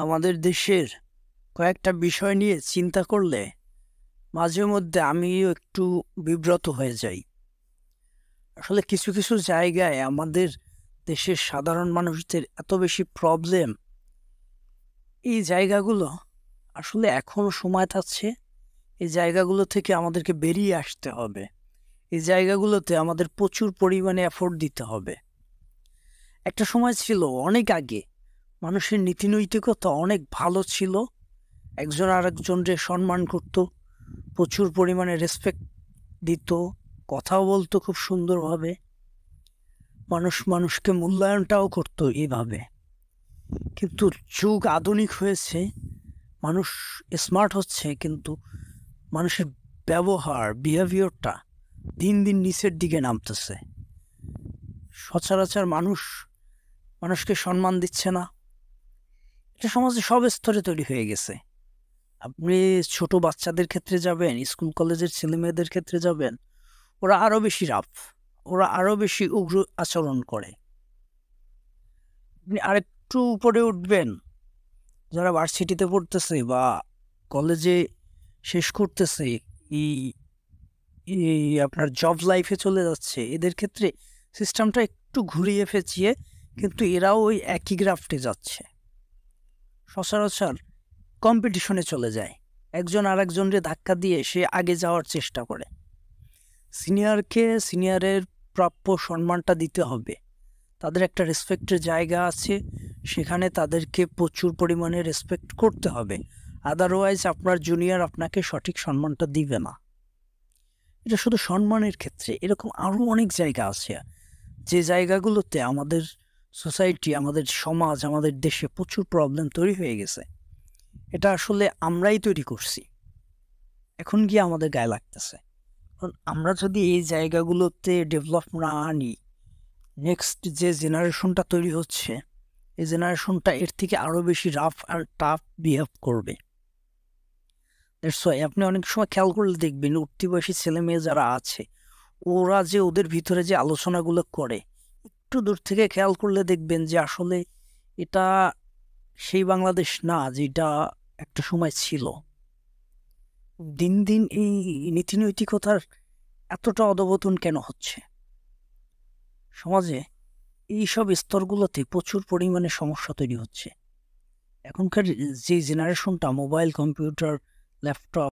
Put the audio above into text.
আমাদের দেশের কয়েকটা বিষয় নিয়ে চিন্তা করলে মাঝে মধ্যে আমিও একটু বিব্রত হয়ে যাই। আসলে কিছু কিছু জায়গায় আমাদের দেশের সাধারণ মানুষদের এত বেশি প্রবলেম, এই জায়গাগুলো আসলে এখনো সময় থাকছে। এই জায়গাগুলো থেকে আমাদেরকে বেরিয়ে আসতে হবে। এই জায়গাগুলোতে আমাদের প্রচুর পরিমাণে এফোর্ট দিতে হবে। একটা সময় ছিল অনেক আগে, মানুষের নীতিনৈতিকতা অনেক ভালো ছিল, একজন আর একজনকে সম্মান করত, প্রচুর পরিমাণে রেসপেক্ট দিত, কথাও বলতো খুব সুন্দরভাবে, মানুষ মানুষকে মূল্যায়নটাও করতো এইভাবে। কিন্তু যুগ আধুনিক হয়েছে, মানুষ স্মার্ট হচ্ছে, কিন্তু মানুষের বিহেভিয়ারটা দিন দিন নিচের দিকে নামতেছে। সচরাচর মানুষকে সম্মান দিচ্ছে না। এটা সমাজে সব স্তরে তৈরি হয়ে গেছে। আপনি ছোট বাচ্চাদের ক্ষেত্রে যাবেন, স্কুল কলেজের ছেলে মেয়েদের ক্ষেত্রে যাবেন, ওরা আরো বেশি রাফ, ওরা আরো বেশি উগ্র আচরণ করে। আপনি আরেকটু উপরে উঠবেন, যারা ভার্সিটিতে পড়তেছে বা কলেজে শেষ করতেছে, এই এই আপনার জব লাইফে চলে যাচ্ছে, এদের ক্ষেত্রে সিস্টেমটা একটু ঘুরিয়ে পেঁচিয়ে, কিন্তু এরাও ওই একই গ্রাফটে যাচ্ছে। সচরাচর কম্পিটিশনে চলে যায়, একজন আর একজনকে ধাক্কা দিয়ে সে আগে যাওয়ার চেষ্টা করে। সিনিয়রকে সিনিয়রের প্রাপ্য সম্মানটা দিতে হবে, তাদের একটা রেসপেক্টের জায়গা আছে, সেখানে তাদেরকে প্রচুর পরিমাণে রেসপেক্ট করতে হবে। আদারওয়াইজ আপনার জুনিয়র আপনাকে সঠিক সম্মানটা দিবে না। এটা শুধু সম্মানের ক্ষেত্রে, এরকম আরও অনেক জায়গা আছে, যে জায়গাগুলোতে আমাদের সোসাইটি, আমাদের সমাজ, আমাদের দেশে প্রচুর প্রবলেম তৈরি হয়ে গেছে। এটা আসলে আমরাই তৈরি করছি, এখন গিয়ে আমাদের গায়ে লাগতেছে। কারণ আমরা যদি এই জায়গাগুলোতে ডেভেলপ না আনি, নেক্সট যে জেনারেশনটা তৈরি হচ্ছে, এই জেনারেশনটা এর থেকে আরও বেশি রাফ আর টাফ বিহেভ করবে। দ্যাটস ওয়াই আপনি অনেক সময় খেয়াল করলে দেখবেন, উঠতি বয়সী ছেলে মেয়ে যারা আছে, ওরা যে ওদের ভিতরে যে আলোচনাগুলো করে, একটু দূর থেকে খেয়াল করলে দেখবেন যে আসলে এটা সেই বাংলাদেশ না যেটা একটা সময় ছিল। দিন দিন এই নীতিনৈতিকতার এতটা অধঃপতন কেন হচ্ছে সমাজে? এইসব স্তরগুলোতে প্রচুর পরিমাণে সমস্যা তৈরি হচ্ছে। এখনকার যে জেনারেশনটা মোবাইল, কম্পিউটার, ল্যাপটপ